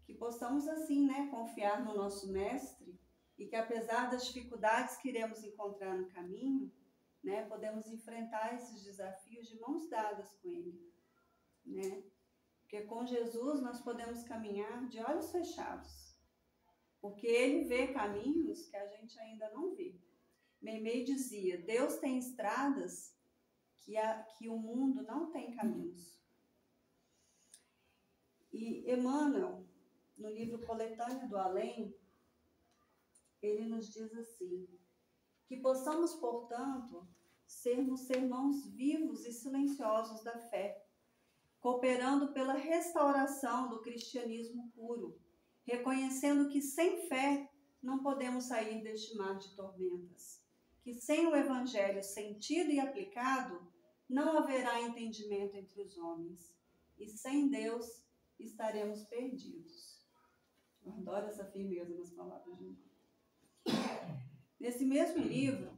Que possamos assim, né, confiar no nosso Mestre e que apesar das dificuldades que iremos encontrar no caminho, né, podemos enfrentar esses desafios de mãos dadas com Ele, né? Porque com Jesus nós podemos caminhar de olhos fechados, porque Ele vê caminhos que a gente ainda não vê. Meimei dizia, Deus tem estradas que o mundo não tem caminhos. E Emmanuel, no livro Coletânea do Além, ele nos diz assim, que possamos, portanto, sermos sermãos vivos e silenciosos da fé, cooperando pela restauração do cristianismo puro, reconhecendo que sem fé não podemos sair deste mar de tormentas, que sem o Evangelho sentido e aplicado, não haverá entendimento entre os homens, e sem Deus estaremos perdidos. Eu adoro essa firmeza nas palavras de Emmanuel. Nesse mesmo livro,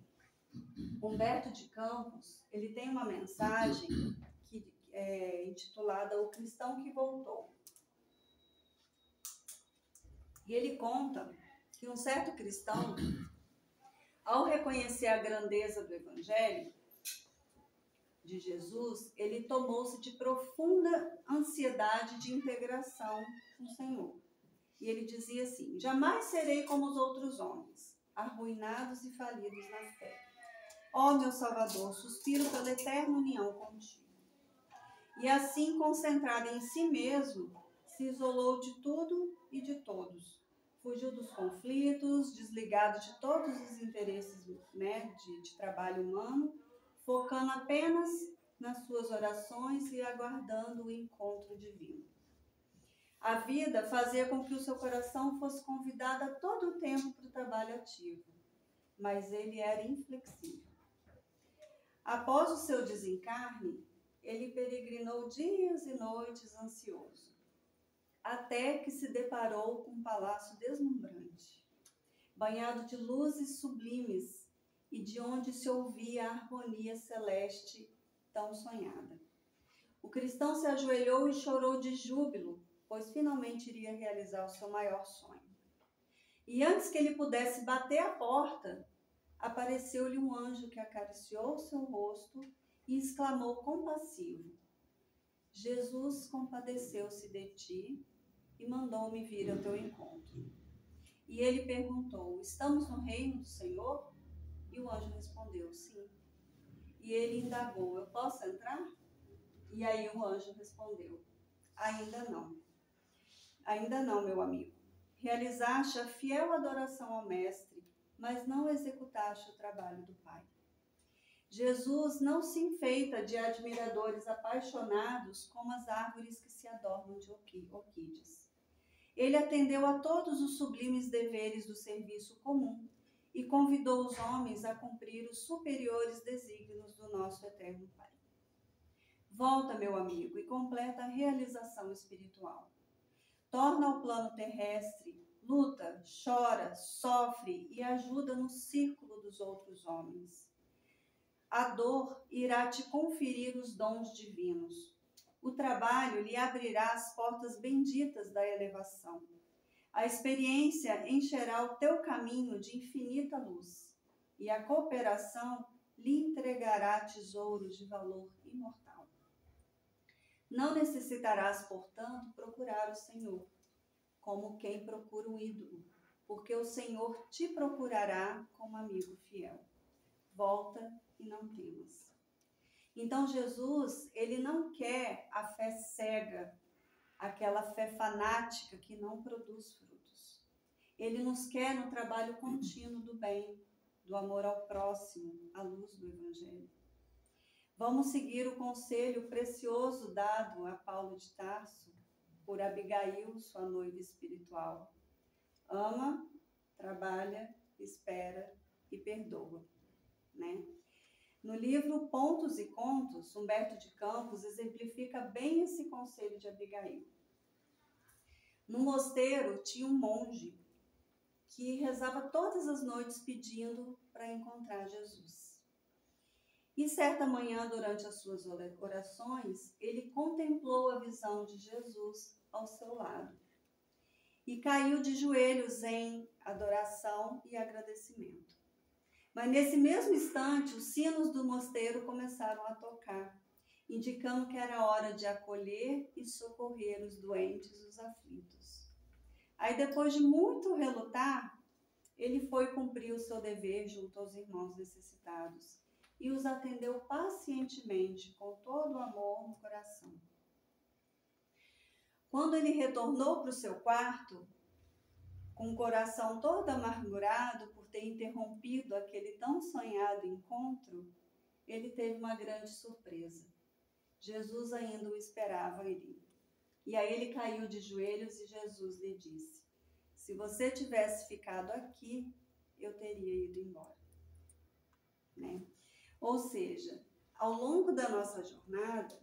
Humberto de Campos, ele tem uma mensagem que é intitulada O Cristão que Voltou. E ele conta que um certo cristão, ao reconhecer a grandeza do Evangelho de Jesus, ele tomou-se de profunda ansiedade de integração com o Senhor. E ele dizia assim, jamais serei como os outros homens, arruinados e falidos na fé. Ó meu Salvador, suspiro pela eterna união contigo. E assim, concentrado em si mesmo, se isolou de tudo e de todos. Fugiu dos conflitos, desligado de todos os interesses, né, de trabalho humano, focando apenas nas suas orações e aguardando o encontro divino. A vida fazia com que o seu coração fosse convidado a todo o tempo para o trabalho ativo, mas ele era inflexível. Após o seu desencarne, ele peregrinou dias e noites ansioso, até que se deparou com um palácio deslumbrante, banhado de luzes sublimes e de onde se ouvia a harmonia celeste tão sonhada. O cristão se ajoelhou e chorou de júbilo, pois finalmente iria realizar o seu maior sonho. E antes que ele pudesse bater a porta, apareceu-lhe um anjo que acariciou seu rosto e exclamou compassivo, Jesus compadeceu-se de ti e mandou-me vir ao teu encontro. E ele perguntou, estamos no reino do Senhor? E o anjo respondeu, sim. E ele indagou, eu posso entrar? E aí o anjo respondeu, ainda não. Ainda não, meu amigo. Realizaste a fiel adoração ao Mestre, mas não executaste o trabalho do Pai. Jesus não se enfeita de admiradores apaixonados como as árvores que se adornam de orquídeas. Ele atendeu a todos os sublimes deveres do serviço comum e convidou os homens a cumprir os superiores desígnios do nosso eterno Pai. Volta, meu amigo, e completa a realização espiritual. Torna ao plano terrestre, luta, chora, sofre e ajuda no círculo dos outros homens. A dor irá te conferir os dons divinos. O trabalho lhe abrirá as portas benditas da elevação. A experiência encherá o teu caminho de infinita luz. E a cooperação lhe entregará tesouros de valor imortal. Não necessitarás, portanto, procurar o Senhor, como quem procura um ídolo, porque o Senhor te procurará como amigo fiel. Volta e não temas. Então Jesus, ele não quer a fé cega, aquela fé fanática que não produz frutos. Ele nos quer no trabalho contínuo do bem, do amor ao próximo, à luz do Evangelho. Vamos seguir o conselho precioso dado a Paulo de Tarso por Abigail, sua noiva espiritual. Ama, trabalha, espera e perdoa. né? No livro Pontos e Contos, Humberto de Campos exemplifica bem esse conselho de Abigail. No mosteiro tinha um monge que rezava todas as noites pedindo para encontrar Jesus. E certa manhã, durante as suas orações, ele contemplou a visão de Jesus ao seu lado e caiu de joelhos em adoração e agradecimento. Mas nesse mesmo instante, os sinos do mosteiro começaram a tocar, indicando que era hora de acolher e socorrer os doentes, os aflitos. Aí, depois de muito relutar, ele foi cumprir o seu dever junto aos irmãos necessitados e os atendeu pacientemente, com todo o amor no coração. Quando ele retornou para o seu quarto, com o coração todo amargurado por ter interrompido aquele tão sonhado encontro, ele teve uma grande surpresa. Jesus ainda o esperava ali. E aí ele caiu de joelhos e Jesus lhe disse: se você tivesse ficado aqui, eu teria ido embora. Né? Ou seja, ao longo da nossa jornada,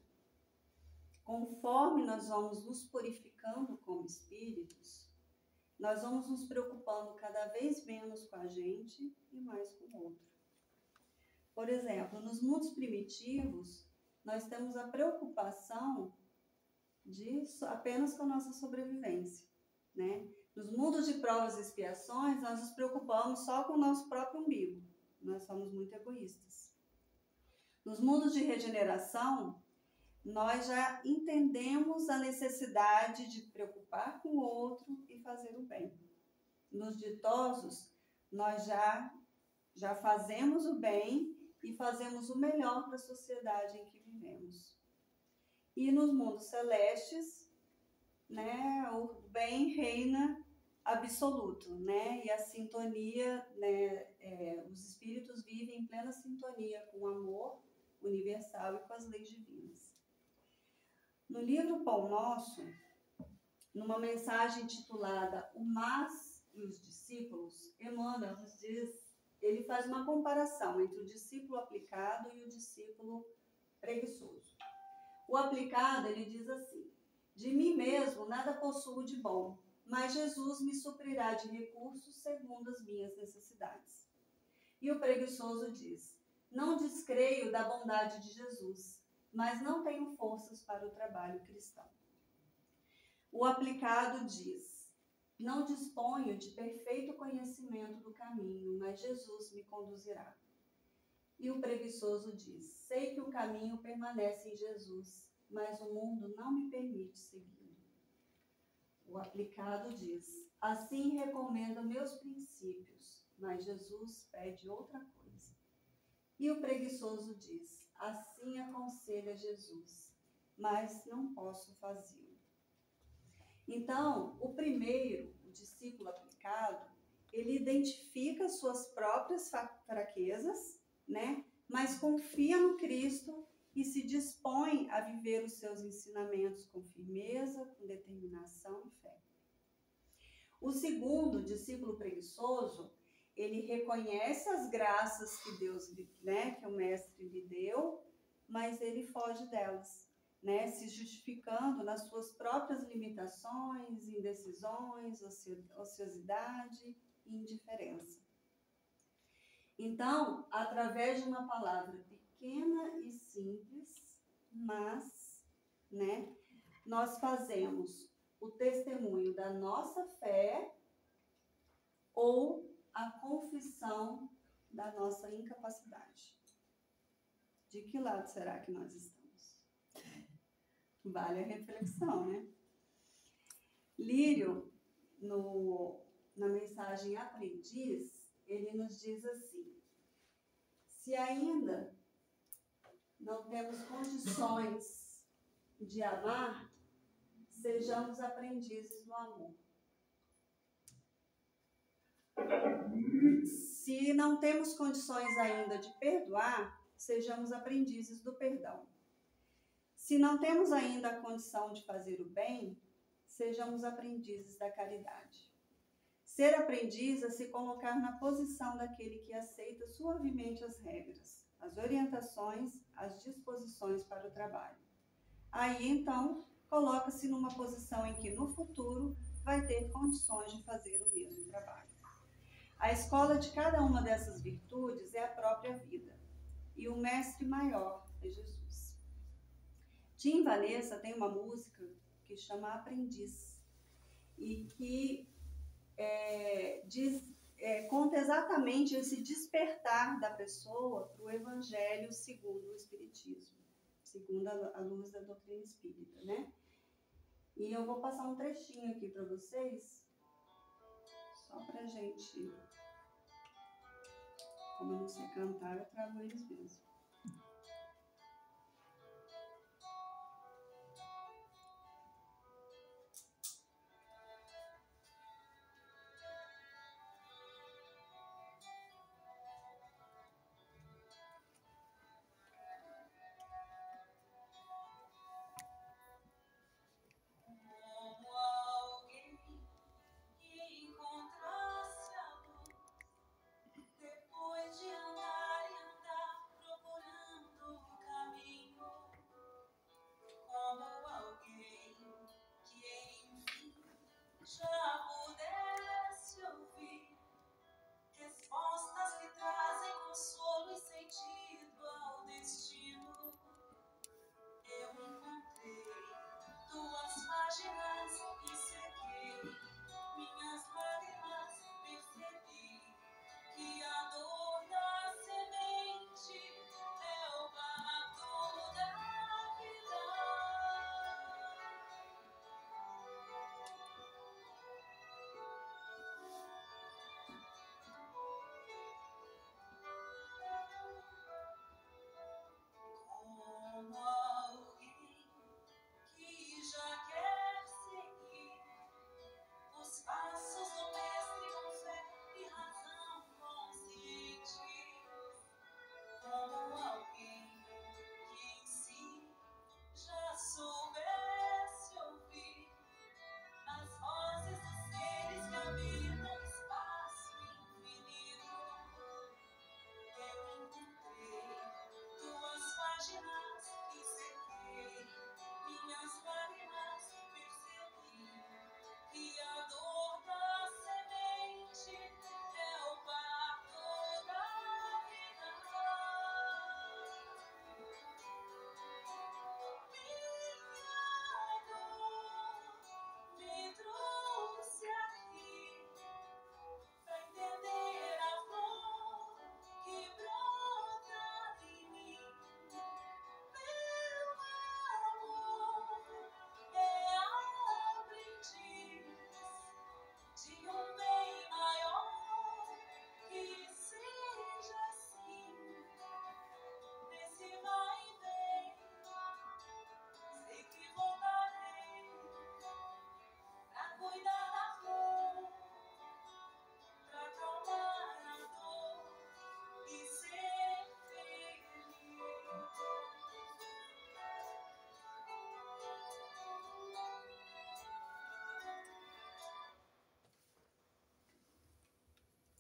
conforme nós vamos nos purificando como espíritos, nós vamos nos preocupando cada vez menos com a gente e mais com o outro. Por exemplo, nos mundos primitivos, nós temos a preocupação apenas com a nossa sobrevivência, né? Nos mundos de provas e expiações, nós nos preocupamos só com o nosso próprio umbigo. Nós somos muito egoístas. Nos mundos de regeneração, nós já entendemos a necessidade de preocupar com o outro e fazer o bem. Nos ditosos, nós já fazemos o bem e fazemos o melhor para a sociedade em que vivemos. E nos mundos celestes, né, o bem reina absoluto, né, e a sintonia, né, os espíritos vivem em plena sintonia com o amor universal e com as leis divinas. No livro Pão Nosso, numa mensagem titulada O Mas e os Discípulos, Emmanuel nos diz, ele faz uma comparação entre o discípulo aplicado e o discípulo preguiçoso. O aplicado, ele diz assim: de mim mesmo nada possuo de bom, mas Jesus me suprirá de recursos segundo as minhas necessidades. E o preguiçoso diz: não descreio da bondade de Jesus, mas não tenho forças para o trabalho cristão. O aplicado diz: não disponho de perfeito conhecimento do caminho, mas Jesus me conduzirá. E o preguiçoso diz: sei que o caminho permanece em Jesus, mas o mundo não me permite segui-lo. O aplicado diz: assim recomendo meus princípios, mas Jesus pede outra coisa. E o preguiçoso diz: assim aconselha Jesus, mas não posso fazê-lo. Então, o primeiro, o discípulo aplicado, ele identifica suas próprias fraquezas, né? Mas confia no Cristo e se dispõe a viver os seus ensinamentos com firmeza, com determinação e fé. O segundo, discípulo preguiçoso, ele reconhece as graças que Deus, né, que o Mestre lhe deu, mas ele foge delas, né, se justificando nas suas próprias limitações, indecisões, ociosidade e indiferença. Então, através de uma palavra pequena e simples, mas, né, nós fazemos o testemunho da nossa fé ou a confissão da nossa incapacidade. De que lado será que nós estamos? Vale a reflexão, né? Lírio, na mensagem Aprendiz, ele nos diz assim: se ainda não temos condições de amar, sejamos aprendizes do amor. Se não temos condições ainda de perdoar, sejamos aprendizes do perdão. Se não temos ainda a condição de fazer o bem, sejamos aprendizes da caridade. Ser aprendiz é se colocar na posição daquele que aceita suavemente as regras, as orientações, as disposições para o trabalho. Aí, então, coloca-se numa posição em que, no futuro, vai ter condições de fazer o mesmo trabalho. A escola de cada uma dessas virtudes é a própria vida, e o mestre maior é Jesus. Tim Vanessa tem uma música que chama Aprendiz, e que conta exatamente esse despertar da pessoa para o Evangelho segundo o Espiritismo, segundo a luz da doutrina espírita, né? E eu vou passar um trechinho aqui para vocês, só para a gente, como eu não sei cantar, eu trago eles mesmo.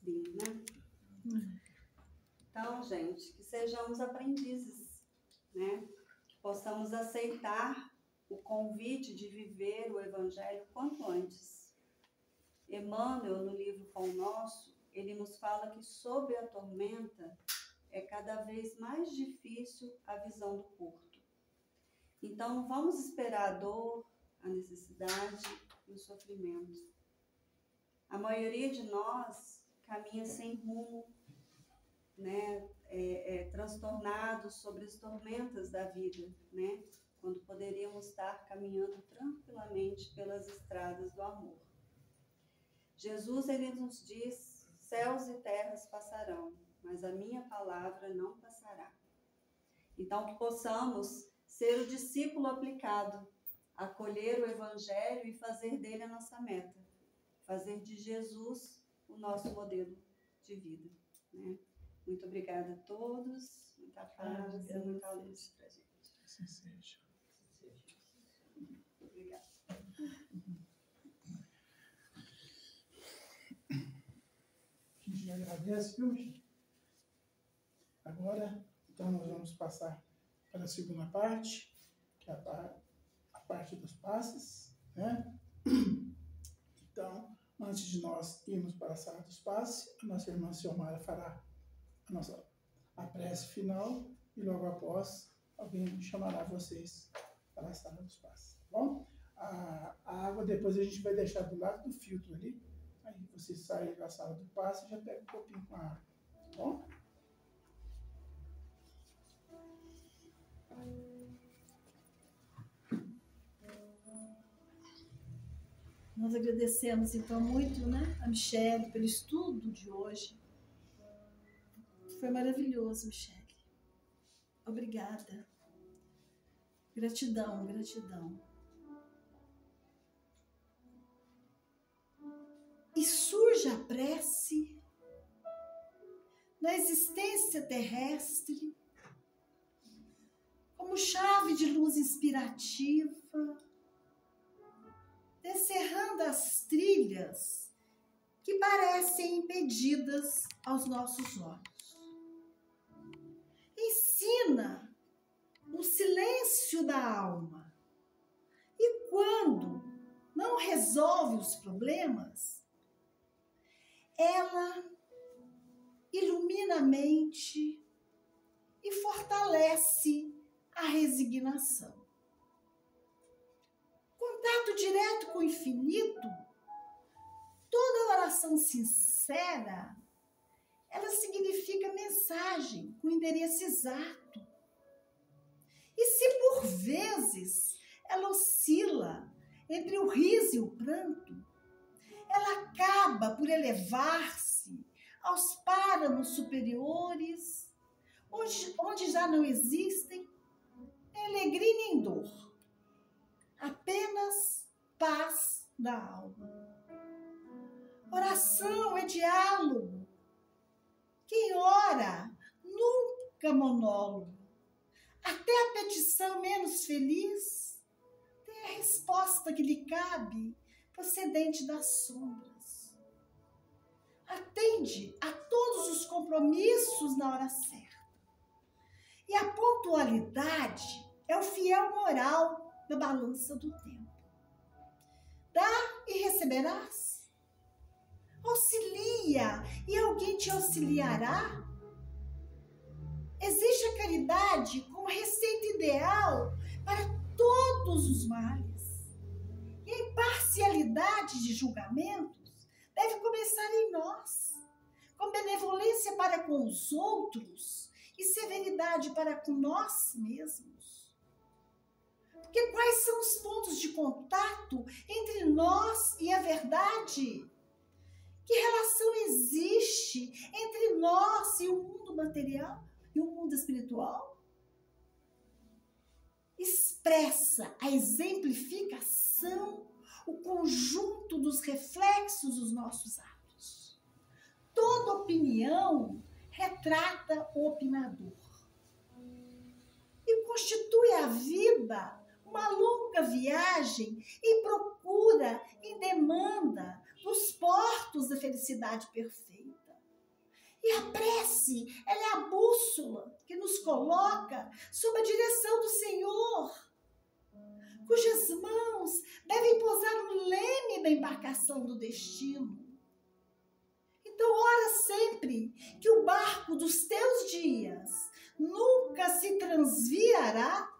Né? Então, gente, que sejamos aprendizes, né? Que possamos aceitar o convite de viver o Evangelho quanto antes. Emmanuel, no livro Pão Nosso, ele nos fala que sob a tormenta é cada vez mais difícil a visão do curto. Então, não vamos esperar a dor, a necessidade e o sofrimento. A maioria de nós caminha sem rumo, né, transtornados sobre as tormentas da vida, né, quando poderíamos estar caminhando tranquilamente pelas estradas do amor. Jesus, ele nos diz: céus e terras passarão, mas a minha palavra não passará. Então, que possamos ser o discípulo aplicado, acolher o Evangelho e fazer dele a nossa meta, fazer de Jesus o nosso modelo de vida, né? Muito obrigada a todos, muita paz e muita luz para a gente. Assim seja. Obrigada. agradece, viu, Michel? Agora, então, nós vamos passar para a segunda parte, que é a parte dos passes, né? Então, antes de nós irmos para a sala dos passes, a nossa irmã Ciomara fará a prece final e logo após alguém chamará vocês para a sala dos passes, tá bom? A água depois a gente vai deixar do lado do filtro ali, aí você sai da sala do passe e já pega um copinho com a água, tá bom? Nós agradecemos, então, muito, né, a Michele pelo estudo de hoje. Foi maravilhoso, Michele. Obrigada. Gratidão, gratidão. E surge a prece na existência terrestre como chave de luz inspirativa, descerrando as trilhas que parecem impedidas aos nossos olhos. Ensina o silêncio da alma e quando não resolve os problemas, ela ilumina a mente e fortalece a resignação. Contato direto com o infinito, toda oração sincera, ela significa mensagem com endereço exato. E se por vezes ela oscila entre o riso e o pranto, ela acaba por elevar-se aos páramos superiores, onde já não existem nem alegria nem dor, apenas paz da alma. Oração é diálogo. Quem ora nunca monólogo. Até a petição menos feliz tem a resposta que lhe cabe, procedente das sombras. Atende a todos os compromissos na hora certa. E a pontualidade é o fiel moral da balança do tempo. Dá e receberás. Auxilia e alguém te auxiliará. Existe a caridade como receita ideal para todos os males. E a imparcialidade de julgamentos deve começar em nós, com benevolência para com os outros e severidade para com nós mesmos. Porque quais são os pontos de contato entre nós e a verdade? Que relação existe entre nós e o mundo material e o mundo espiritual? Expressa a exemplificação, o conjunto dos reflexos dos nossos atos. Toda opinião retrata o opinador. E constitui a vida uma longa viagem em procura, em demanda dos portos da felicidade perfeita. E a prece, ela é a bússola que nos coloca sob a direção do Senhor, cujas mãos devem pousar no leme da embarcação do destino. Então, ora sempre que o barco dos teus dias nunca se transviará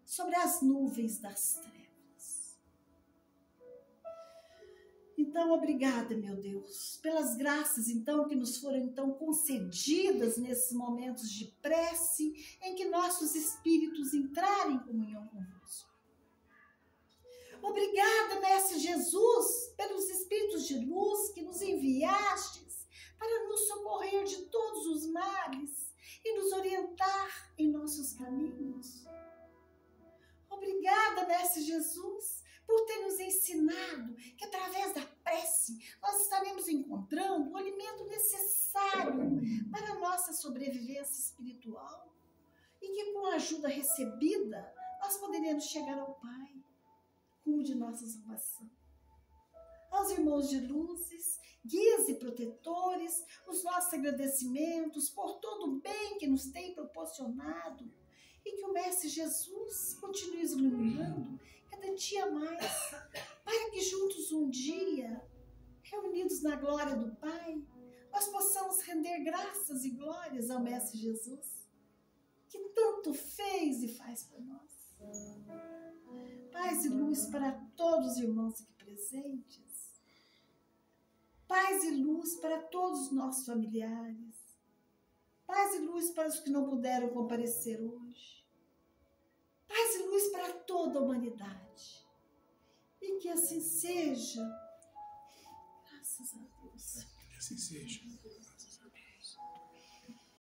sobre as nuvens das trevas. Então, obrigada, meu Deus, pelas graças, então, que nos foram, então, concedidas nesses momentos de prece em que nossos espíritos entrarem em comunhão convosco. Obrigada, Mestre Jesus, pelos espíritos de luz que nos enviastes para nos socorrer de todos os males e nos orientar em nossos caminhos. Obrigada, Mestre Jesus, por ter nos ensinado que através da prece nós estaremos encontrando o alimento necessário para a nossa sobrevivência espiritual e que com a ajuda recebida nós poderemos chegar ao Pai, rumo de nossa salvação. Aos irmãos de luzes guias e protetores, os nossos agradecimentos por todo o bem que nos tem proporcionado e que o Mestre Jesus continue iluminando cada dia mais, para que juntos um dia, reunidos na glória do Pai, nós possamos render graças e glórias ao Mestre Jesus, que tanto fez e faz por nós. Paz e luz para todos os irmãos aqui presentes. Paz e luz para todos os nossos familiares. Paz e luz para os que não puderam comparecer hoje. Paz e luz para toda a humanidade. E que assim seja. Graças a Deus. Que assim seja. Graças a Deus.